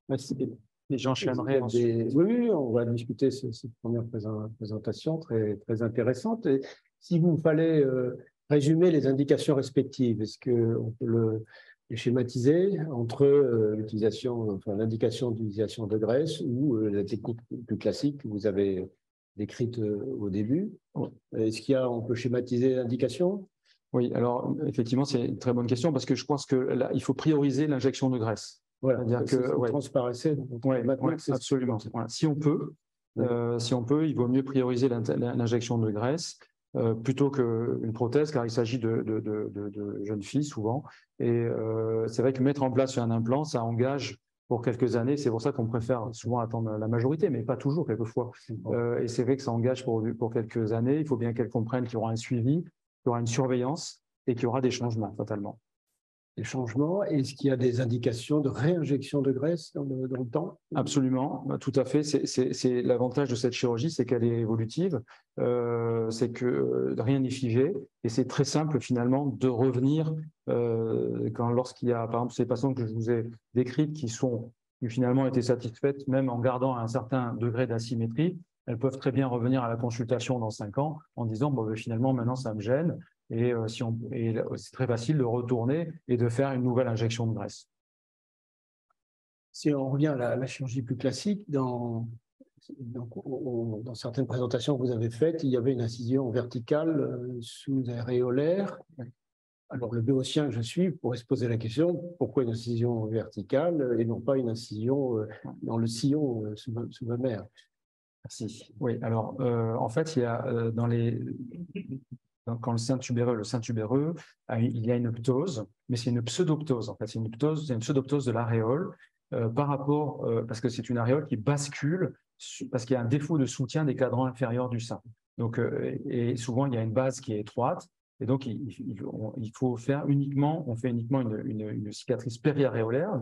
Merci. Et j'enchaînerai ensuite. Oui, oui, on va discuter cette première présentation très, très intéressante. Et si vous fallait résumer les indications respectives, est-ce qu'on peut les schématiser entre l'indication d'utilisation de graisse ou la technique plus classique que vous avez décrite au début? Est-ce on peut schématiser l'indication? Oui, alors effectivement, c'est une très bonne question parce que je pense que là, il faut prioriser l'injection de graisse. Voilà, c'est-à-dire que transparaissait. Absolument. Voilà. Si on peut, il vaut mieux prioriser l'injection de graisse plutôt qu'une prothèse, car il s'agit de jeunes filles souvent. Et c'est vrai que mettre en place un implant, ça engage pour quelques années. C'est pour ça qu'on préfère souvent attendre la majorité, mais pas toujours, quelquefois. Et c'est vrai que ça engage pour quelques années. Il faut bien qu'elles comprennent qu'il y aura un suivi, qu'il y aura une surveillance et qu'il y aura des changements, totalement. Des changements. Est-ce qu'il y a des indications de réinjection de graisse dans le temps? Absolument, tout à fait. C'est l'avantage de cette chirurgie, c'est qu'elle est évolutive, c'est que rien n'est figé et c'est très simple finalement de revenir lorsqu'il y a, par exemple, ces patients que je vous ai décrites qui finalement étaient satisfaites, même en gardant un certain degré d'asymétrie, elles peuvent très bien revenir à la consultation dans 5 ans en disant bon, finalement maintenant ça me gêne. Et c'est très facile de retourner et de faire une nouvelle injection de graisse. Si on revient à la chirurgie plus classique, dans certaines présentations que vous avez faites, il y avait une incision verticale sous-aréolaire. Alors, le béotien que je suis pourrait se poser la question, pourquoi une incision verticale et non pas une incision dans le sillon sous-mammaire? Merci. Oui, alors en fait, il y a quand le sein tubéreux, il y a une ptose, mais c'est une pseudoptose. En fait, c'est une pseudoptose de l'aréole par rapport, parce que c'est une aréole qui bascule, parce qu'il y a un défaut de soutien des cadrans inférieurs du sein. Donc, et souvent, il y a une base qui est étroite, et donc il faut faire uniquement une cicatrice périaréolaire.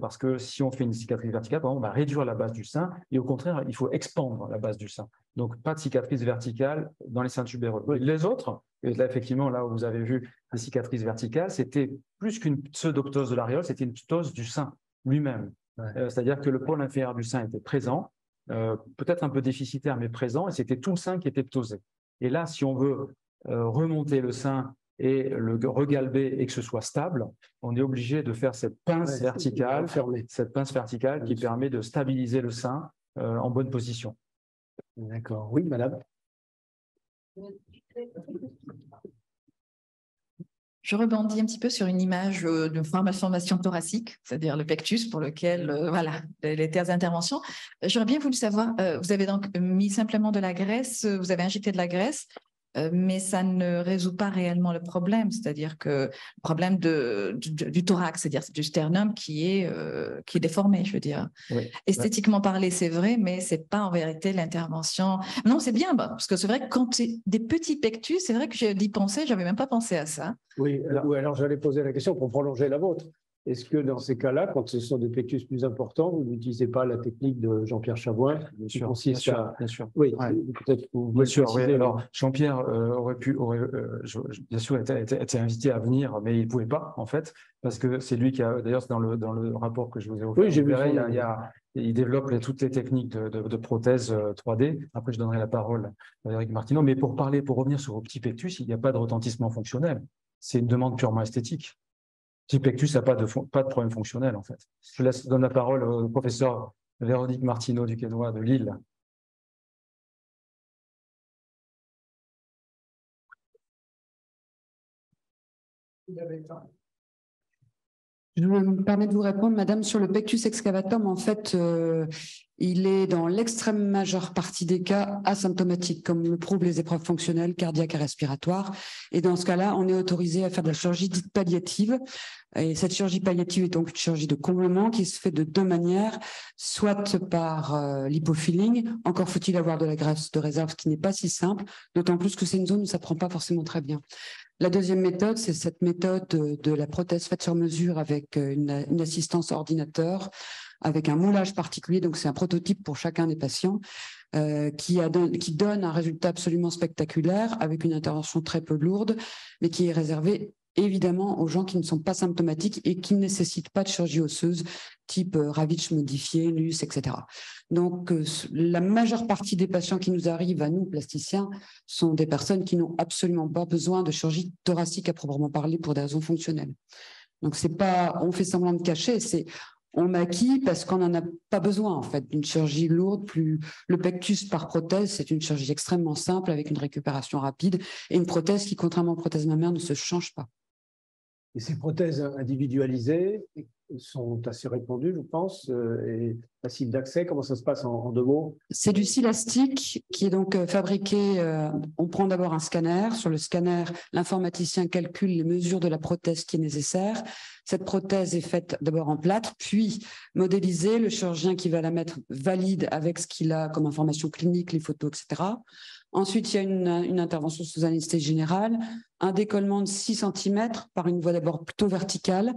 Parce que si on fait une cicatrice verticale, par exemple, on va réduire la base du sein et au contraire, il faut expandre la base du sein. Donc, pas de cicatrice verticale dans les seins tubéreux. Oui. Les autres, et là, effectivement, là où vous avez vu les cicatrices verticales, c'était plus qu'une pseudoptose de l'aréole, c'était une ptose du sein lui-même. Ouais. C'est-à-dire que le pôle inférieur du sein était présent, peut-être un peu déficitaire, mais présent, et c'était tout le sein qui était ptosé. Et là, si on veut remonter le sein et le regalber et que ce soit stable, on est obligé de faire cette pince verticale, qui permet de stabiliser le sein en bonne position. D'accord. Oui, madame. Je rebondis un petit peu sur une image de formation thoracique, c'est-à-dire le pectus pour lequel, voilà, les terres d'intervention. J'aurais bien voulu savoir, vous avez donc mis simplement de la graisse, vous avez injecté de la graisse, mais ça ne résout pas réellement le problème, c'est-à-dire que le problème du thorax, c'est-à-dire du sternum qui est déformé, je veux dire. Oui. Esthétiquement parlé, c'est vrai, mais c'est pas en vérité l'intervention. Non, c'est bien, parce que c'est vrai que quand c'est des petits pectus, c'est vrai que j'ai d'y penser, j'avais même pas pensé à ça. Oui, alors j'allais poser la question pour prolonger la vôtre. Est-ce que dans ces cas-là, quand ce sont des pectus plus importants, vous n'utilisez pas la technique de Jean-Pierre Chavoin, qui consiste bien sûr. Oui, ouais. Peut-être que vous bien sûr, oui. Alors, Jean-Pierre aurait bien sûr été invité à venir, mais il ne pouvait pas, en fait, parce que c'est lui qui a, d'ailleurs, dans le rapport que je vous ai offert, oui, j'ai vu il développe toutes les techniques de prothèse 3D. Après, je donnerai la parole à Eric Martineau. Mais pour revenir sur vos petits pectus, il n'y a pas de retentissement fonctionnel. C'est une demande purement esthétique. Petit pectus n'a pas de problème fonctionnel, en fait. Je donne la parole au professeur Véronique Martineau du Quesnoy de Lille. Je me permets de vous répondre, madame, sur le pectus excavatum. En fait, il est dans l'extrême majeure partie des cas asymptomatique, comme le prouvent les épreuves fonctionnelles, cardiaques et respiratoires. Et dans ce cas-là, on est autorisé à faire de la chirurgie dite palliative. Et cette chirurgie palliative est donc une chirurgie de comblement qui se fait de 2 manières, soit par lipofilling, encore faut-il avoir de la graisse de réserve, ce qui n'est pas si simple, d'autant plus que c'est une zone où ça ne prend pas forcément très bien. La deuxième méthode, c'est cette méthode de la prothèse faite sur mesure avec une assistance ordinateur, avec un moulage particulier, donc c'est un prototype pour chacun des patients, qui donne un résultat absolument spectaculaire, avec une intervention très peu lourde, mais qui est réservée évidemment aux gens qui ne sont pas symptomatiques et qui ne nécessitent pas de chirurgie osseuse type Ravitch modifié, LUS, etc. Donc, la majeure partie des patients qui nous arrivent à nous, plasticiens, sont des personnes qui n'ont absolument pas besoin de chirurgie thoracique à proprement parler pour des raisons fonctionnelles. Donc, c'est pas, on fait semblant de cacher, c'est on maquille parce qu'on n'en a pas besoin, en fait, d'une chirurgie lourde. Le pectus par prothèse, c'est une chirurgie extrêmement simple avec une récupération rapide et une prothèse qui, contrairement aux prothèses mammaires, ne se change pas. Et ces prothèses individualisées sont assez répandues, je pense, et faciles d'accès. Comment ça se passe en 2 mots? C'est du silastique qui est donc fabriqué. On prend d'abord un scanner. Sur le scanner, l'informaticien calcule les mesures de la prothèse qui est nécessaire. Cette prothèse est faite d'abord en plâtre, puis modélisée. Le chirurgien qui va la mettre valide avec ce qu'il a comme information clinique, les photos, etc. Ensuite, il y a une intervention sous anesthésie générale, un décollement de 6 cm par une voie d'abord plutôt verticale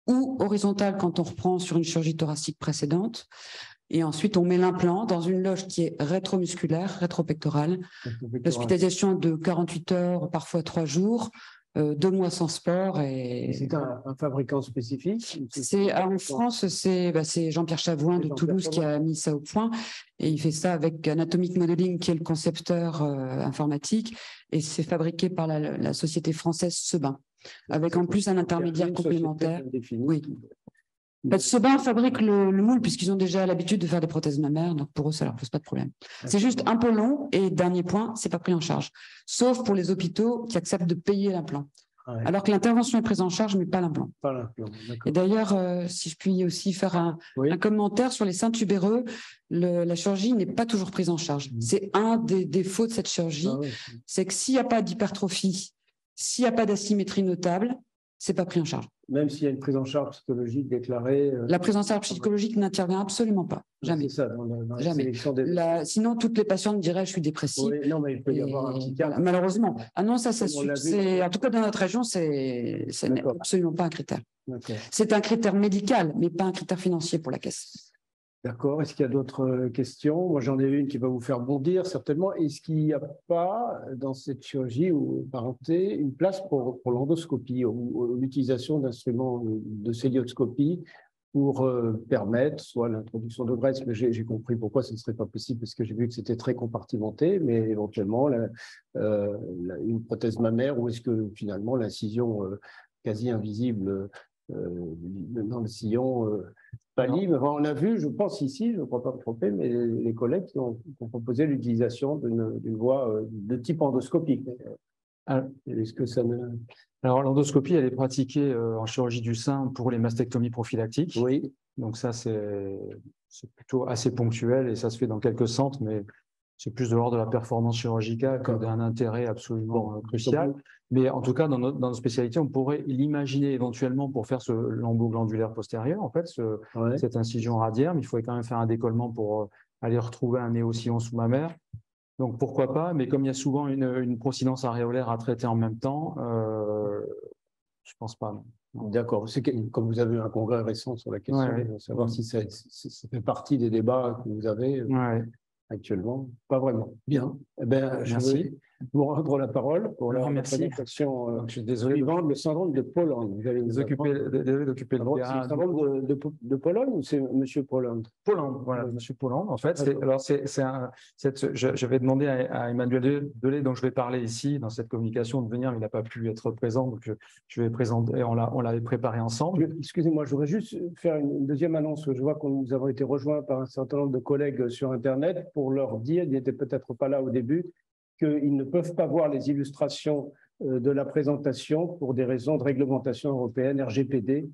ou horizontale quand on reprend sur une chirurgie thoracique précédente. Et ensuite, on met l'implant dans une loge qui est rétromusculaire, rétropectorale. L'hospitalisation de 48 heures, parfois 3 jours, 2 mois sans sport. Et c'est un fabricant spécifique? En France, c'est Jean-Pierre Chavoin de Toulouse qui a mis ça au point. Et il fait ça avec Anatomic Modeling, qui est le concepteur informatique. Et c'est fabriqué par la société française Sebin, avec en plus un intermédiaire complémentaire. Oui. Sebin fabrique le moule puisqu'ils ont déjà l'habitude de faire des prothèses mammaires, donc pour eux, ça leur pose pas de problème. C'est juste un peu long et dernier point, c'est pas pris en charge, sauf pour les hôpitaux qui acceptent de payer l'implant. Ouais. Alors que l'intervention est prise en charge, mais pas l'implant. Et d'ailleurs, si je puis aussi faire un commentaire sur les seins tubéreux, la chirurgie n'est pas toujours prise en charge. C'est un des défauts de cette chirurgie, c'est que s'il n'y a pas d'hypertrophie, s'il n'y a pas d'asymétrie notable, c'est pas pris en charge. Même s'il y a une prise en charge psychologique déclarée. La prise en charge psychologique n'intervient absolument pas. Jamais. C'est ça, dans la jamais. Sinon, toutes les patientes diraient je suis dépressive. Oui, non, mais il peut y avoir un petit cas. Voilà, malheureusement. Ah non, ça en tout cas, dans notre région, c'est absolument pas un critère. C'est un critère médical, mais pas un critère financier pour la caisse. D'accord. Est-ce qu'il y a d'autres questions? Moi, j'en ai une qui va vous faire bondir, certainement. Est-ce qu'il n'y a pas, dans cette chirurgie ou parenté, une place pour l'endoscopie ou l'utilisation d'instruments de célioscopie pour permettre soit l'introduction de graisse, mais j'ai compris pourquoi ce ne serait pas possible, parce que j'ai vu que c'était très compartimenté, mais éventuellement une prothèse mammaire, ou est-ce que finalement l'incision quasi invisible dans le sillon pâlit. On a vu, je pense ici, je ne crois pas me tromper, mais les collègues qui ont proposé l'utilisation d'une voie de type endoscopique. Est-ce que ça ne... Alors, l'endoscopie, elle est pratiquée en chirurgie du sein pour les mastectomies prophylactiques. Oui. Donc ça, c'est plutôt assez ponctuel et ça se fait dans quelques centres, mais c'est plus de l'ordre de la performance chirurgicale que d'un intérêt absolument crucial. Mais en tout cas, dans notre spécialité, on pourrait l'imaginer éventuellement pour faire ce lambeau glandulaire postérieur, en fait, cette incision radiaire, mais il faudrait quand même faire un décollement pour aller retrouver un néosillon sous-mammaire. Donc pourquoi pas, mais comme il y a souvent une procidence aréolaire à traiter en même temps, je ne pense pas. D'accord. Comme vous avez eu un congrès récent sur la question, savoir si ça fait partie des débats que vous avez actuellement. Pas vraiment. Bien. Eh bien, je vais vous rendre la parole pour la présentation suivante, le syndrome de Poland. Vous allez vous désolé d'occuper le terrain. C'est le syndrome de Poland ou c'est M. Poland? Poland, voilà, M. Poland. En fait, je vais demander à Emmanuel Delay, dont je vais parler ici dans cette communication, de venir, mais il n'a pas pu être présent, donc je vais présenter, on l'avait préparé ensemble. Excusez-moi, je voudrais juste faire une deuxième annonce. Je vois que nous avons été rejoints par un certain nombre de collègues sur Internet pour leur dire, ils n'étaient peut-être pas là au début, qu'ils ne peuvent pas voir les illustrations de la présentation pour des raisons de réglementation européenne, RGPD,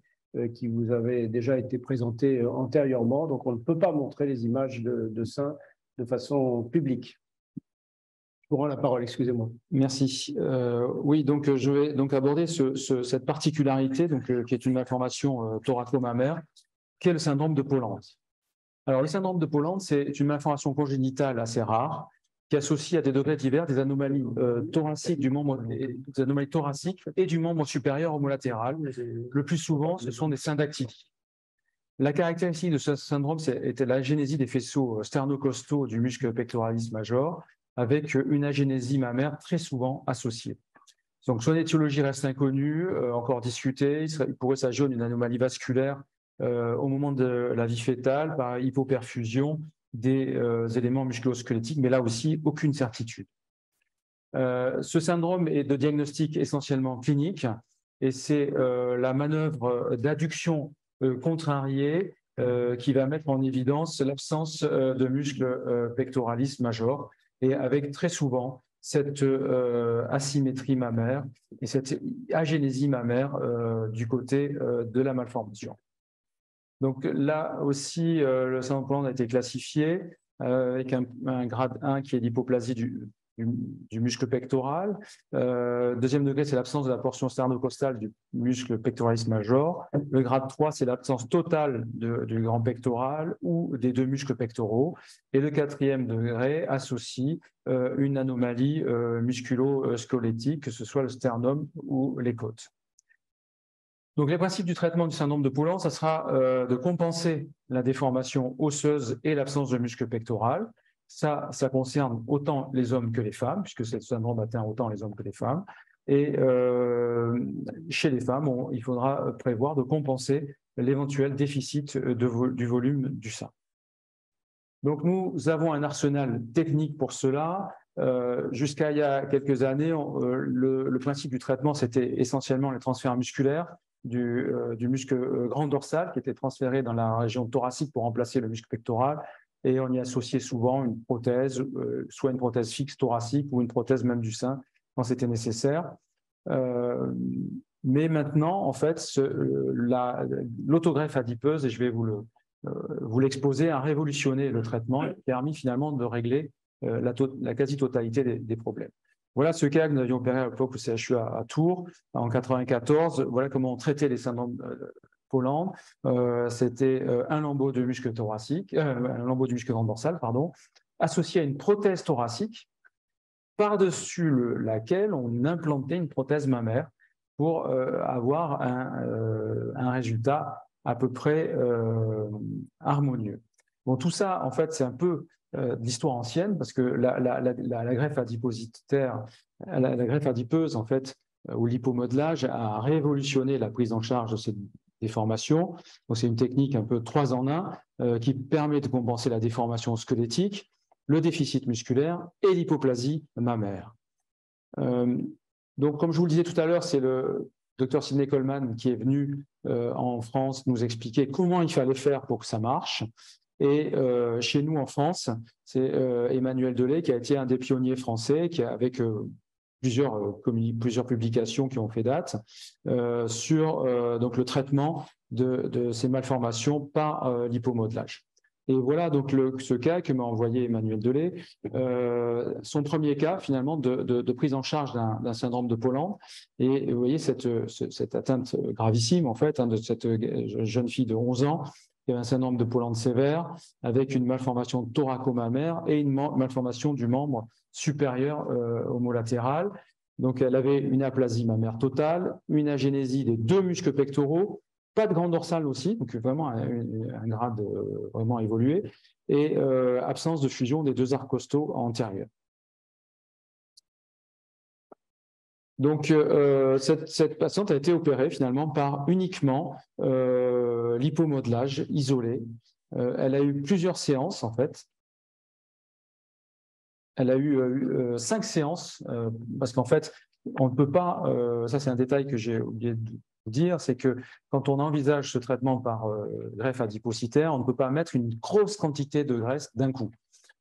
qui vous avait déjà été présentée antérieurement. Donc, on ne peut pas montrer les images de seins de façon publique. Je vous rends la parole, excusez-moi. Merci. Oui, donc je vais donc aborder cette particularité, qui est une malformation thoraco-mammaire, qui est le syndrome de Poland. Alors, le syndrome de Poland, c'est une malformation congénitale assez rare, qui associe à des degrés divers des anomalies thoraciques des anomalies thoraciques et du membre supérieur homolatéral. Le plus souvent, ce sont des syndactylies. La caractéristique de ce syndrome était l'agénésie des faisceaux sternocostaux du muscle pectoralis major, avec une agénésie mammaire très souvent associée. Donc, son étiologie reste inconnue, encore discutée. Il pourrait s'agir d'une anomalie vasculaire au moment de la vie fœtale par hypoperfusion des éléments musculo-squelettiques, mais là aussi, aucune certitude. Ce syndrome est de diagnostic essentiellement clinique et c'est la manœuvre d'adduction contrariée qui va mettre en évidence l'absence de muscle pectoralis major et avec très souvent cette asymétrie mammaire et cette agénésie mammaire du côté de la malformation. Donc là aussi, le syndrome de Poland a été classifié avec un grade 1 qui est l'hypoplasie du muscle pectoral. Deuxième degré, c'est l'absence de la portion sternocostale du muscle pectoralis major. Le grade 3, c'est l'absence totale du grand pectoral ou des deux muscles pectoraux. Et le quatrième degré associe une anomalie musculo-squelettique, que ce soit le sternum ou les côtes. Donc, les principes du traitement du syndrome de Poland, ça sera de compenser la déformation osseuse et l'absence de muscle pectoral. Ça concerne autant les hommes que les femmes, puisque ce syndrome atteint autant les hommes que les femmes. Et chez les femmes, il faudra prévoir de compenser l'éventuel déficit du volume du sein. Donc, nous avons un arsenal technique pour cela. Jusqu'à il y a quelques années, le principe du traitement, c'était essentiellement les transferts musculaires du muscle grand dorsal qui était transféré dans la région thoracique pour remplacer le muscle pectoral. Et on y associait souvent une prothèse, soit une prothèse fixe thoracique ou une prothèse même du sein quand c'était nécessaire. Mais maintenant, en fait, l'autogreffe adipeuse, et je vais vous l'exposer, a révolutionné le traitement et a permis finalement de régler la quasi-totalité des problèmes. Voilà ce cas que nous avions opéré à l'époque au CHU à Tours en 1994. Voilà comment on traitait les syndromes Poland. C'était un lambeau de muscle thoracique, un lambeau du muscle grand dorsal, pardon, associé à une prothèse thoracique par-dessus laquelle on implantait une prothèse mammaire pour avoir un résultat à peu près harmonieux. Bon, tout ça, en fait, c'est un peu d'histoire ancienne parce que la greffe adipositaire, la greffe adipeuse, en fait, ou l'hypomodelage a révolutionné la prise en charge de cette déformation. Donc, c'est une technique un peu 3 en 1 qui permet de compenser la déformation squelettique, le déficit musculaire et l'hypoplasie mammaire. Donc, comme je vous le disais tout à l'heure, c'est le Dr Sidney Coleman qui est venu en France nous expliquer comment il fallait faire pour que ça marche. Et chez nous en France, c'est Emmanuel Delay qui a été un des pionniers français, qui avec plusieurs publications qui ont fait date sur donc le traitement de ces malformations par l'hypomodelage. Et voilà donc ce cas que m'a envoyé Emmanuel Delay, son premier cas finalement de prise en charge d'un syndrome de Poland. Et vous voyez cette atteinte gravissime en fait de cette jeune fille de 11 ans qui avait un syndrome de Poland sévère avec une malformation thoraco-mammaire et une malformation du membre supérieur homolatéral. Donc elle avait une aplasie mammaire totale, une agénésie des deux muscles pectoraux, pas de grand dorsal aussi, donc vraiment un grade vraiment évolué, et absence de fusion des deux arcs costaux antérieurs. Donc, cette patiente a été opérée finalement par uniquement l'hypomodelage isolé. Elle a eu plusieurs séances en fait. Elle a eu 5 séances parce qu'en fait, on ne peut pas, ça c'est un détail que j'ai oublié de vous dire, c'est que quand on envisage ce traitement par greffe adipocytaire, on ne peut pas mettre une grosse quantité de graisse d'un coup.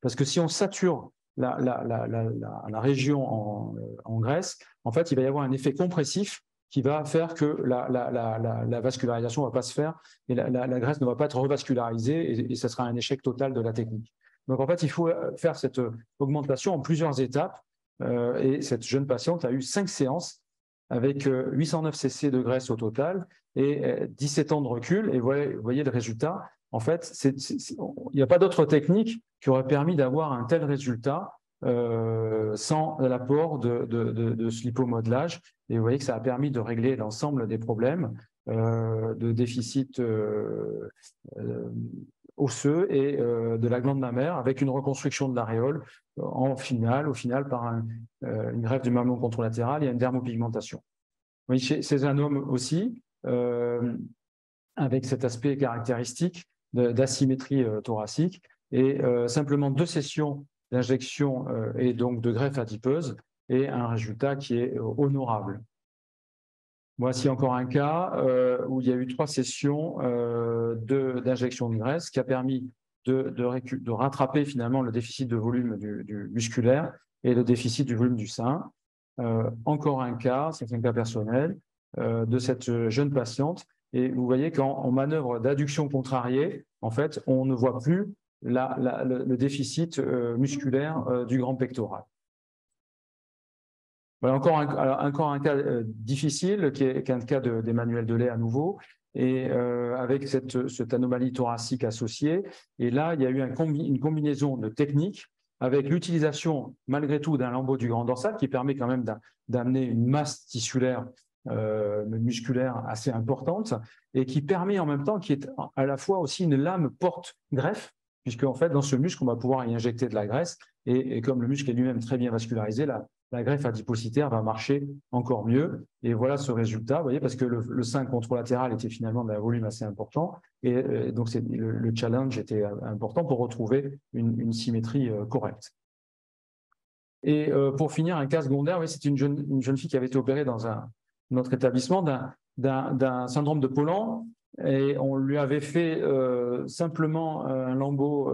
Parce que si on sature la région en graisse, en fait, il va y avoir un effet compressif qui va faire que la vascularisation ne va pas se faire et la graisse ne va pas être revascularisée et ça sera un échec total de la technique. Donc, en fait, il faut faire cette augmentation en plusieurs étapes et cette jeune patiente a eu 5 séances avec 809 cc de graisse au total et 17 ans de recul. Et vous voyez le résultat. En fait, il n'y a pas d'autre technique qui aurait permis d'avoir un tel résultat sans l'apport de ce lipomodelage. Et vous voyez que ça a permis de régler l'ensemble des problèmes de déficit osseux et de la glande mammaire avec une reconstruction de l'aréole au final par une greffe du mamelon contralatéral et une dermopigmentation. Oui, chez ces hommes aussi, avec cet aspect caractéristique d'asymétrie thoracique et simplement 2 sessions d'injection et donc de greffe adipeuse et un résultat qui est honorable. Voici encore un cas où il y a eu 3 sessions d'injection de graisse qui a permis de rattraper finalement le déficit de volume du musculaire et le déficit du volume du sein. Encore un cas, c'est un cas personnel, de cette jeune patiente. Et vous voyez qu'en manœuvre d'adduction contrariée, en fait, on ne voit plus le déficit musculaire du grand pectoral. Voilà, encore un cas difficile, qui est un cas d'Emmanuel Delay à nouveau, et avec cette anomalie thoracique associée. Et là, il y a eu une combinaison de techniques avec l'utilisation, malgré tout, d'un lambeau du grand dorsal qui permet quand même d'amener une masse tissulaire musculaire assez importante et qui permet en même temps, qui est à la fois aussi une lame porte-greffe, puisque en fait, dans ce muscle, on va pouvoir y injecter de la graisse. Et comme le muscle est lui-même très bien vascularisé, la greffe adipocytaire va marcher encore mieux. Et voilà ce résultat, vous voyez, parce que le sein contralatéral était finalement d'un volume assez important. Et donc, le challenge était important pour retrouver une symétrie correcte. Et pour finir, un cas secondaire, oui, c'est une jeune fille qui avait été opérée dans notre établissement d'un syndrome de Paulan. Et on lui avait fait simplement un lambeau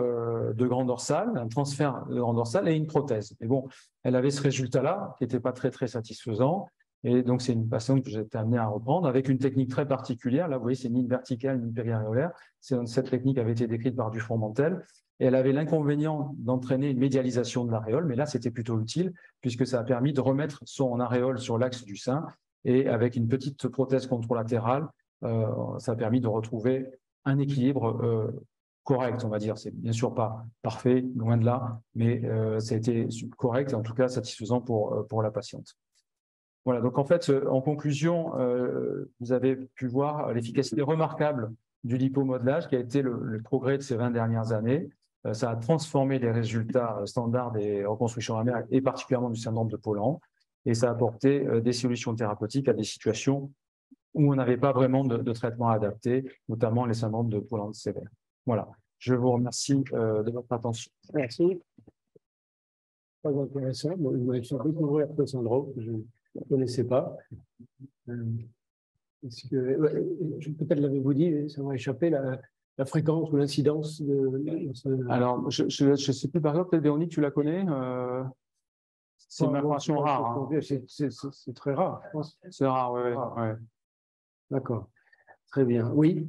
de grand dorsal, un transfert de grand dorsal et une prothèse. Et bon, elle avait ce résultat-là qui n'était pas très, très satisfaisant. Et donc, c'est une patiente que j'ai été amené à reprendre avec une technique très particulière. Là, vous voyez, c'est ni une verticale ni une périaréolaire. Cette technique avait été décrite par Dufront-Mantel. Et elle avait l'inconvénient d'entraîner une médialisation de l'aréole, mais là, c'était plutôt utile puisque ça a permis de remettre son aréole sur l'axe du sein. Et avec une petite prothèse contralatérale, ça a permis de retrouver un équilibre correct, on va dire. C'est bien sûr pas parfait, loin de là, mais ça a été correct et en tout cas satisfaisant pour la patiente. Voilà, donc en fait, en conclusion, vous avez pu voir l'efficacité remarquable du lipomodelage qui a été le progrès de ces 20 dernières années. Ça a transformé les résultats standards des reconstructions mammaires et particulièrement du syndrome de Paulan. Et ça a apporté des solutions thérapeutiques à des situations où on n'avait pas vraiment de traitement adapté, notamment les syndromes de Paulan sévères. Voilà, je vous remercie de votre attention. Merci. Très intéressant. Bon, vous m'avez fait découvrir ce syndrome que je ne connaissais pas. Peut-être l'avez-vous dit, ça m'a échappé, la fréquence ou l'incidence de... Alors, je ne sais plus, par exemple, peut-être Véronique, tu la connais c'est une malformation rare. Hein. C'est très rare, je pense. C'est rare, oui. Ouais. D'accord. Très bien. Oui.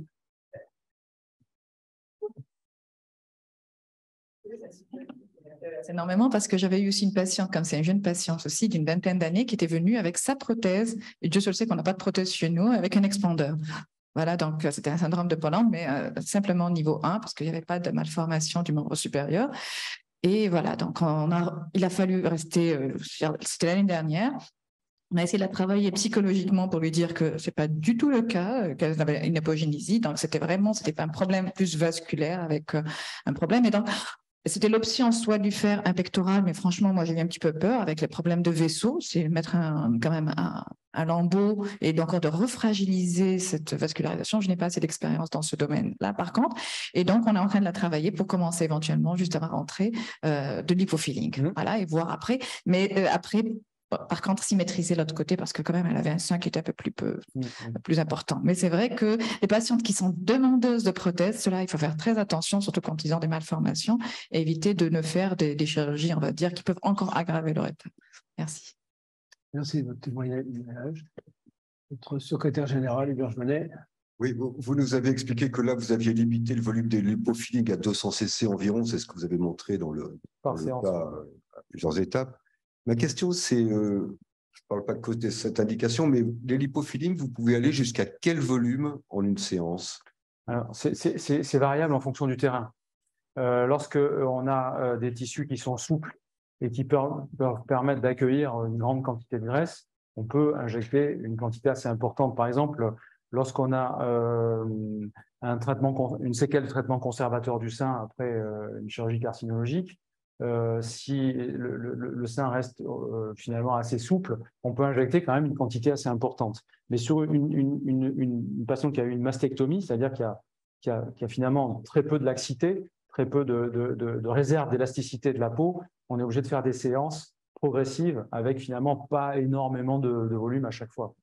C'est énormément parce que j'avais eu aussi une patiente, comme c'est une jeune patiente aussi, d'une vingtaine d'années, qui était venue avec sa prothèse, et Dieu seul sait qu'on n'a pas de prothèse chez nous, avec un expandeur. Voilà, donc c'était un syndrome de Paulan, mais simplement niveau 1, parce qu'il n'y avait pas de malformation du membre supérieur. Et voilà, donc il a fallu rester, c'était l'année dernière, on a essayé de la travailler psychologiquement pour lui dire que ce n'est pas du tout le cas, qu'elle avait une hypogénésie, donc c'était pas un problème plus vasculaire avec un problème. Et donc, c'était l'option soit de lui faire un pectoral, mais franchement, moi j'ai eu un petit peu peur avec les problèmes de vaisseau, c'est mettre quand même un lambeau et encore de refragiliser cette vascularisation. Je n'ai pas assez d'expérience dans ce domaine-là, par contre. Et donc, on est en train de la travailler pour commencer éventuellement, juste avant rentrer, de l'hypofilling. Voilà, et voir après. Mais après, par contre, symétriser l'autre côté parce que quand même, elle avait un sein qui était un peu plus important. Mais c'est vrai que les patientes qui sont demandeuses de prothèses, cela, il faut faire très attention, surtout quand ils ont des malformations, et éviter de ne faire des chirurgies, on va dire, qui peuvent encore aggraver leur état. Merci. Merci de votre témoignage. Notre secrétaire général, Hubert Joannet. Oui, vous nous avez expliqué que là, vous aviez limité le volume de l'hypofilling à 200 cc environ. C'est ce que vous avez montré dans le cas à plusieurs étapes. Ma question, c'est, je ne parle pas de cause de cette indication, mais les lipofilling, vous pouvez aller jusqu'à quel volume en une séance? Alors, c'est variable en fonction du terrain. Lorsqu'on a des tissus qui sont souples et qui peuvent permettre d'accueillir une grande quantité de graisse, on peut injecter une quantité assez importante. Par exemple, lorsqu'on a une séquelle de traitement conservateur du sein après une chirurgie carcinologique, si le sein reste finalement assez souple, on peut injecter quand même une quantité assez importante. Mais sur une patiente qui a eu une mastectomie, c'est-à-dire qui a finalement très peu de laxité, très peu de réserve d'élasticité de la peau, on est obligé de faire des séances progressives avec finalement pas énormément de volume à chaque fois.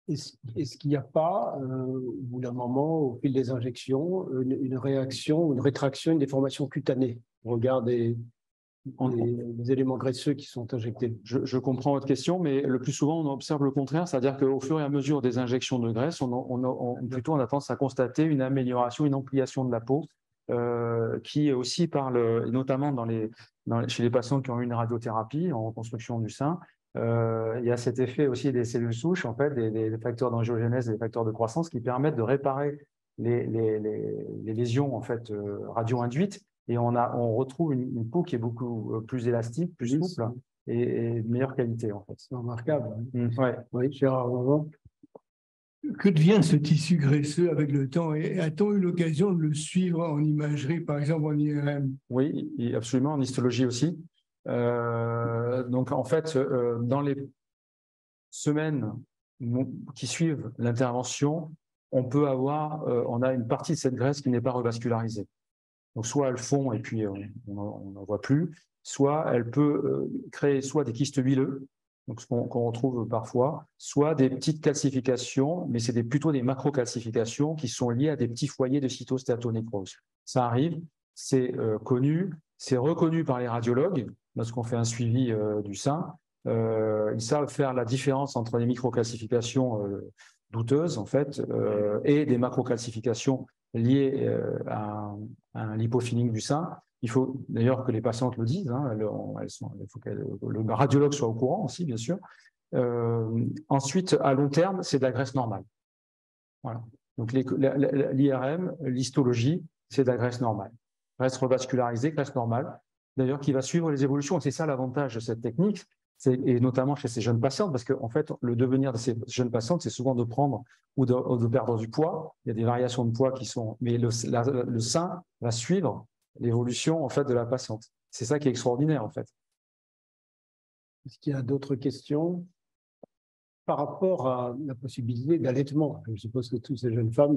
Est-ce qu'il n'y a pas, au bout d'un moment, au fil des injections, une réaction, une rétraction, une déformation cutanée au regard des éléments graisseux qui sont injectés? Je comprends votre question, mais le plus souvent, on observe le contraire, c'est-à-dire qu'au fur et à mesure des injections de graisse, plutôt on a tendance à constater une amélioration, une ampliation de la peau, qui aussi parle, notamment chez les patients qui ont eu une radiothérapie en reconstruction du sein. Il y a cet effet aussi des cellules souches, en fait, des facteurs d'angiogénèse et des facteurs de croissance qui permettent de réparer les lésions en fait, radio-induites, et on retrouve une peau qui est beaucoup plus élastique, plus souple et de meilleure qualité en fait. C'est remarquable. Ouais. Oui, Gérard Roland. Que devient ce tissu graisseux avec le temps? Et a-t-on eu l'occasion de le suivre en imagerie, par exemple en IRM? Oui, absolument, en histologie aussi. Donc en fait, dans les semaines qui suivent l'intervention, on a une partie de cette graisse qui n'est pas revascularisée. Donc soit elle fond et puis on n'en voit plus, soit elle peut créer soit des kystes huileux, donc ce qu'on retrouve parfois, soit des petites calcifications, mais c'est plutôt des macrocalcifications qui sont liées à des petits foyers de cytostatonécrose. Ça arrive, c'est connu, c'est reconnu par les radiologues lorsqu'on fait un suivi du sein. Ils savent faire la différence entre les microcalcifications douteuses en fait et des macrocalcifications liées à un lipofilling du sein. Il faut d'ailleurs que les patientes le disent, hein, il faut que le radiologue soit au courant aussi, bien sûr. Ensuite, à long terme, c'est de la graisse normale. Voilà. Donc l'IRM, l'histologie, c'est de la graisse normale. Graisse revascularisée, graisse normale, d'ailleurs qui va suivre les évolutions. Et c'est ça l'avantage de cette technique, et notamment chez ces jeunes patientes, parce qu'en fait, le devenir de ces jeunes patientes, c'est souvent de prendre ou de perdre du poids. Il y a des variations de poids qui sont... Mais le sein va suivre l'évolution en fait, de la patiente. C'est ça qui est extraordinaire, en fait. Est-ce qu'il y a d'autres questions par rapport à la possibilité d'allaitement? Je suppose que toutes ces jeunes femmes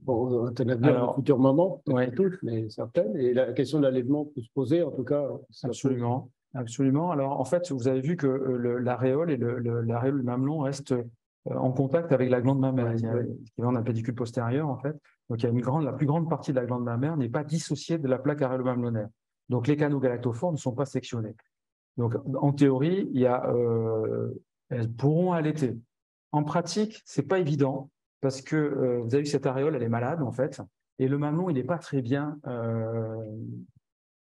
ont un avenir de futures mamans, pas toutes, mais certaines. Et la question de l'allaitement peut se poser, en tout cas. Absolument. Absolument. Alors, en fait, vous avez vu que l'aréole et l'aréole du mamelon restent en contact avec la glande mammaire, qui est dans la pédicule postérieure, en fait. Donc, la plus grande partie de la glande mammaire n'est pas dissociée de la plaque aréolo-mamelonnaire. Donc, les canaux galactophores ne sont pas sectionnés. Donc, en théorie, elles pourront allaiter. En pratique, c'est pas évident parce que vous avez vu cette aréole, elle est malade, en fait. Et le mamelon, il n'est pas très bien...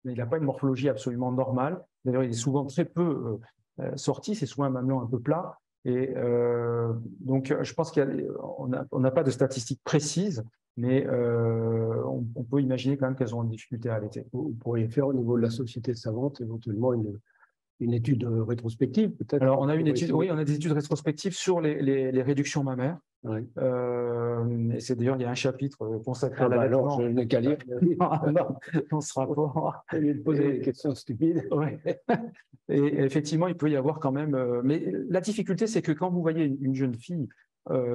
il n'a pas une morphologie absolument normale. D'ailleurs, il est souvent très peu sorti. C'est souvent un mamelon un peu plat. Et donc, je pense qu'on n'a pas de statistiques précises, mais on peut imaginer quand même qu'elles ont une difficulté à allaiter. Vous pourriez faire au niveau de la société savante éventuellement une étude rétrospective, peut-être. Alors, on a des études rétrospectives sur les réductions mammaires. Oui. Et c'est d'ailleurs, il y a un chapitre consacré à l'allaitement. Alors, je n'ai qu'à lire dans ce rapport. Au lieu de poser des questions stupides. Ouais. Et effectivement, il peut y avoir quand même... mais la difficulté, c'est que quand vous voyez une jeune fille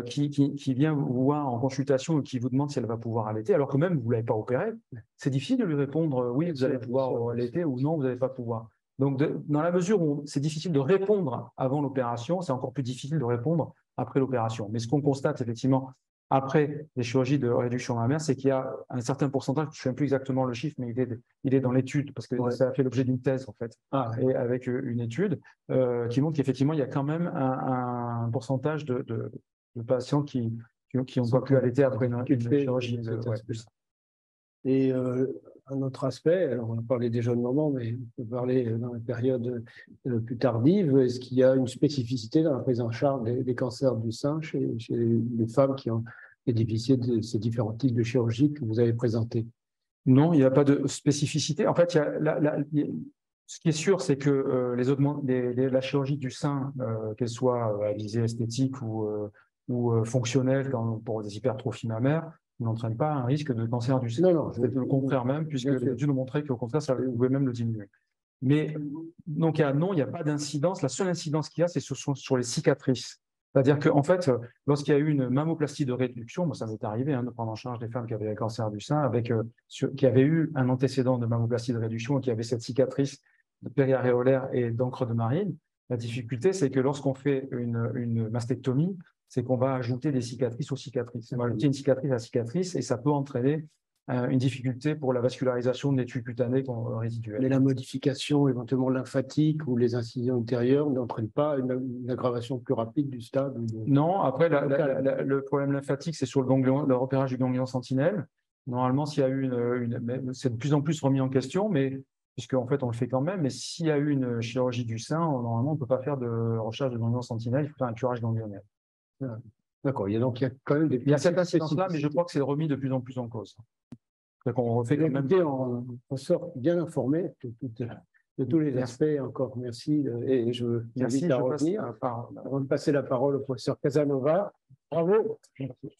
qui vient vous voir en consultation et qui vous demande si elle va pouvoir allaiter, alors que même vous ne l'avez pas opérée, c'est difficile de lui répondre oui, vous allez pouvoir allaiter ou non, vous n'allez pas pouvoir. Donc, dans la mesure où c'est difficile de répondre avant l'opération, c'est encore plus difficile de répondre après l'opération. Mais ce qu'on constate effectivement après les chirurgies de réduction mammaire, c'est qu'il y a un certain pourcentage, je ne sais plus exactement le chiffre, mais il est dans l'étude, parce que ça a fait l'objet d'une thèse, en fait, et avec une étude qui montre qu'effectivement, il y a quand même un pourcentage de patients qui n'ont pas pu allaiter après une chirurgie. Et un autre aspect, alors on a parlé des jeunes mamans, mais on peut parler dans la période plus tardive. Est-ce qu'il y a une spécificité dans la prise en charge des cancers du sein chez les femmes qui ont bénéficié de ces différents types de chirurgie que vous avez présentés? Non, il n'y a pas de spécificité. En fait, ce qui est sûr, c'est que la chirurgie du sein, qu'elle soit à visée esthétique ou ou fonctionnelle pour des hypertrophies mammaires n'entraîne pas un risque de cancer du sein. Non, c'est le contraire même, puisque les études ont montré qu'au contraire, ça pouvait même le diminuer. Mais donc, non, il n'y a pas d'incidence. La seule incidence qu'il y a, c'est sur les cicatrices. C'est-à-dire qu'en fait, lorsqu'il y a eu une mammoplastie de réduction, moi, ça m'est arrivé de prendre en charge des femmes qui avaient un cancer du sein, qui avaient eu un antécédent de mammoplastie de réduction et qui avaient cette cicatrice périaréolaire et d'encre de marine. La difficulté, c'est que lorsqu'on fait une mastectomie, c'est qu'on va ajouter des cicatrices aux cicatrices. On va ajouter une cicatrice à cicatrice et ça peut entraîner une difficulté pour la vascularisation des tuiles cutanées résiduelles. Mais la modification éventuellement lymphatique ou les incisions ultérieures n'entraînent pas une aggravation plus rapide du stade? Non, après, le problème lymphatique, c'est sur le repérage du ganglion sentinelle. Normalement, s'il y a eu c'est de plus en plus remis en question, mais puisqu'en fait, on le fait quand même, mais s'il y a eu une chirurgie du sein, normalement, on ne peut pas faire de recherche de ganglion sentinelle, il faut faire un curage ganglionnaire. D'accord, il y a quand même des... Il y a cette incidence-là, mais je crois que c'est remis de plus en plus en cause. Donc on refait quand même... On sort bien informé de tous les aspects encore. Merci. Et je vous invite à revenir. Avant de passer la parole au professeur Casanova. Bravo. Merci.